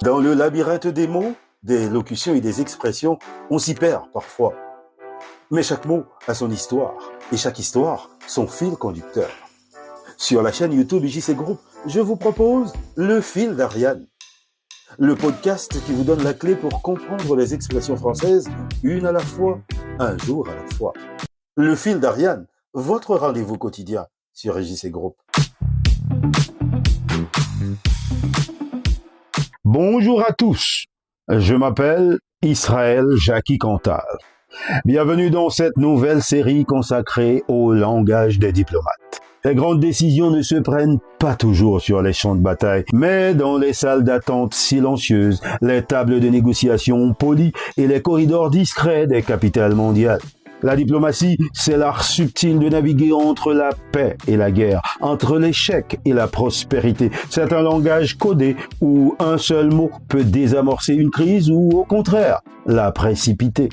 Dans le labyrinthe des mots, des locutions et des expressions, on s'y perd parfois. Mais chaque mot a son histoire, et chaque histoire, son fil conducteur. Sur la chaîne YouTube IJC Group, je vous propose Le Fil d'Ariane, le podcast qui vous donne la clé pour comprendre les expressions françaises, une à la fois, un jour à la fois. Le Fil d'Ariane, votre rendez-vous quotidien sur IJC Group. Bonjour à tous, je m'appelle Israël Jackie Cantal. Bienvenue dans cette nouvelle série consacrée au langage des diplomates. Les grandes décisions ne se prennent pas toujours sur les champs de bataille, mais dans les salles d'attente silencieuses, les tables de négociation polies et les corridors discrets des capitales mondiales. La diplomatie, c'est l'art subtil de naviguer entre la paix et la guerre, entre l'échec et la prospérité. C'est un langage codé où un seul mot peut désamorcer une crise ou, au contraire, la précipiter.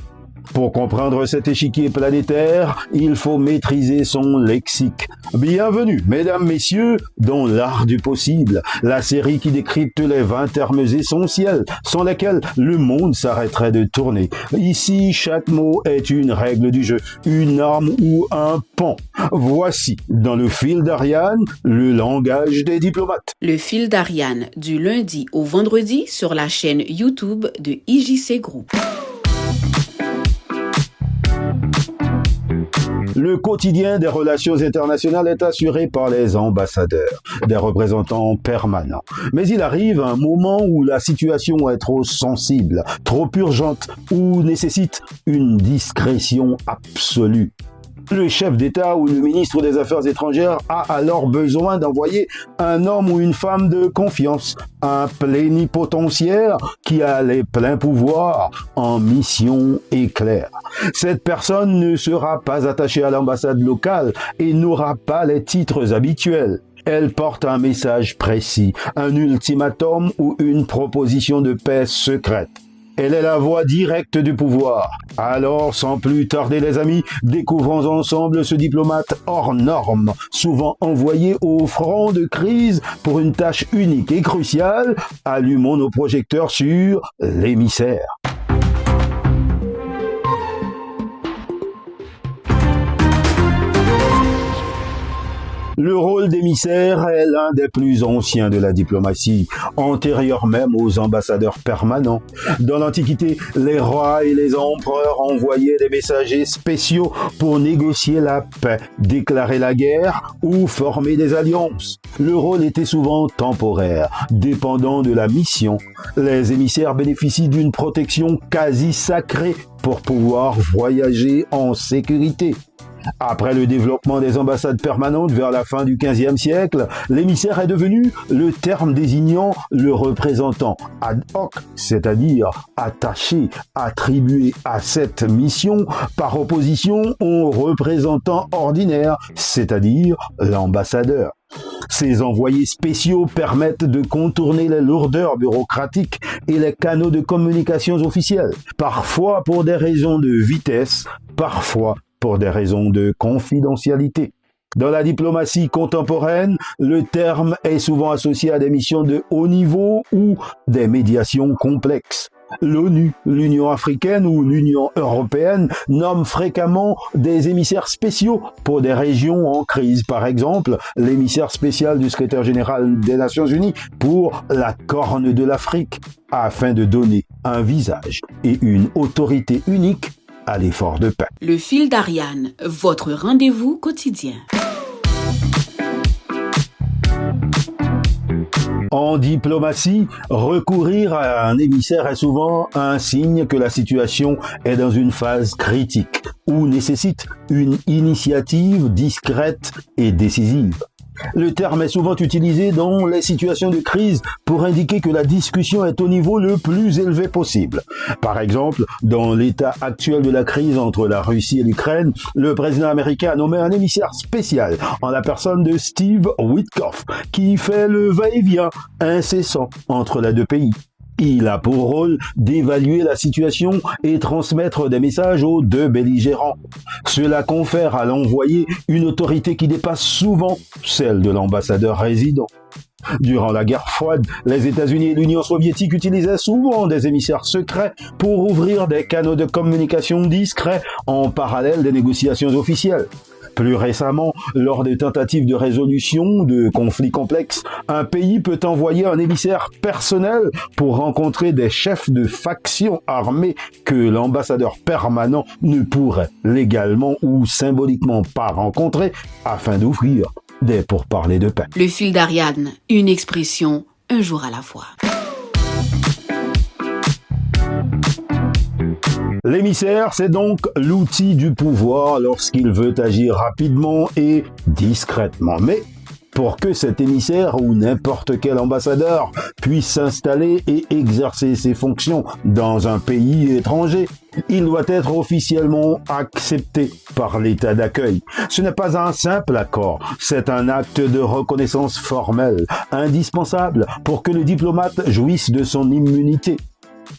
Pour comprendre cet échiquier planétaire, il faut maîtriser son lexique. Bienvenue, mesdames, messieurs, dans l'art du possible, la série qui décrypte les 20 termes essentiels, sans lesquels le monde s'arrêterait de tourner. Ici, chaque mot est une règle du jeu, une arme ou un pan. Voici, dans le fil d'Ariane, le langage des diplomates. Le fil d'Ariane, du lundi au vendredi sur la chaîne YouTube de IJC Group. Le quotidien des relations internationales est assuré par les ambassadeurs, des représentants permanents. Mais il arrive un moment où la situation est trop sensible, trop urgente ou nécessite une discrétion absolue. Le chef d'État ou le ministre des Affaires étrangères a alors besoin d'envoyer un homme ou une femme de confiance, un plénipotentiaire qui a les pleins pouvoirs en mission éclair. Cette personne ne sera pas attachée à l'ambassade locale et n'aura pas les titres habituels. Elle porte un message précis, un ultimatum ou une proposition de paix secrète. Elle est la voix directe du pouvoir. Alors, sans plus tarder les amis, découvrons ensemble ce diplomate hors norme, souvent envoyé au front de crise pour une tâche unique et cruciale. Allumons nos projecteurs sur l'émissaire. Le rôle d'émissaire est l'un des plus anciens de la diplomatie, antérieur même aux ambassadeurs permanents. Dans l'Antiquité, les rois et les empereurs envoyaient des messagers spéciaux pour négocier la paix, déclarer la guerre ou former des alliances. Le rôle était souvent temporaire, dépendant de la mission. Les émissaires bénéficient d'une protection quasi sacrée pour pouvoir voyager en sécurité. Après le développement des ambassades permanentes vers la fin du XVe siècle, l'émissaire est devenu le terme désignant le représentant ad hoc, c'est-à-dire attaché, attribué à cette mission par opposition au représentant ordinaire, c'est-à-dire l'ambassadeur. Ces envoyés spéciaux permettent de contourner les lourdeurs bureaucratiques et les canaux de communications officiels, parfois pour des raisons de vitesse, parfois pour des raisons de confidentialité. Dans la diplomatie contemporaine, le terme est souvent associé à des missions de haut niveau ou des médiations complexes. L'ONU, l'Union africaine ou l'Union européenne nomment fréquemment des émissaires spéciaux pour des régions en crise. Par exemple, l'émissaire spécial du secrétaire général des Nations Unies pour la Corne de l'Afrique, afin de donner un visage et une autorité unique à l'effort de paix. Le fil d'Ariane, votre rendez-vous quotidien. En diplomatie, recourir à un émissaire est souvent un signe que la situation est dans une phase critique ou nécessite une initiative discrète et décisive. Le terme est souvent utilisé dans les situations de crise pour indiquer que la discussion est au niveau le plus élevé possible. Par exemple, dans l'état actuel de la crise entre la Russie et l'Ukraine, le président américain a nommé un émissaire spécial en la personne de Steve Witkoff, qui fait le va-et-vient incessant entre les deux pays. Il a pour rôle d'évaluer la situation et transmettre des messages aux deux belligérants. Cela confère à l'envoyé une autorité qui dépasse souvent celle de l'ambassadeur résident. Durant la guerre froide, les États-Unis et l'Union soviétique utilisaient souvent des émissaires secrets pour ouvrir des canaux de communication discrets en parallèle des négociations officielles. Plus récemment, lors des tentatives de résolution de conflits complexes, un pays peut envoyer un émissaire personnel pour rencontrer des chefs de factions armées que l'ambassadeur permanent ne pourrait légalement ou symboliquement pas rencontrer afin d'ouvrir des pourparlers de paix. Le fil d'Ariane, une expression, un jour à la fois. L'émissaire, c'est donc l'outil du pouvoir lorsqu'il veut agir rapidement et discrètement. Mais pour que cet émissaire ou n'importe quel ambassadeur puisse s'installer et exercer ses fonctions dans un pays étranger, il doit être officiellement accepté par l'État d'accueil. Ce n'est pas un simple accord, c'est un acte de reconnaissance formelle, indispensable pour que le diplomate jouisse de son immunité.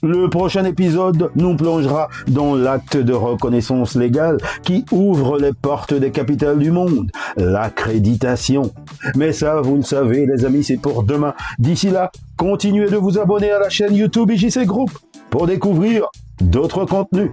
Le prochain épisode nous plongera dans l'acte de reconnaissance légale qui ouvre les portes des capitales du monde, l'accréditation. Mais ça, vous le savez, les amis, c'est pour demain. D'ici là, continuez de vous abonner à la chaîne YouTube IJC Group pour découvrir d'autres contenus.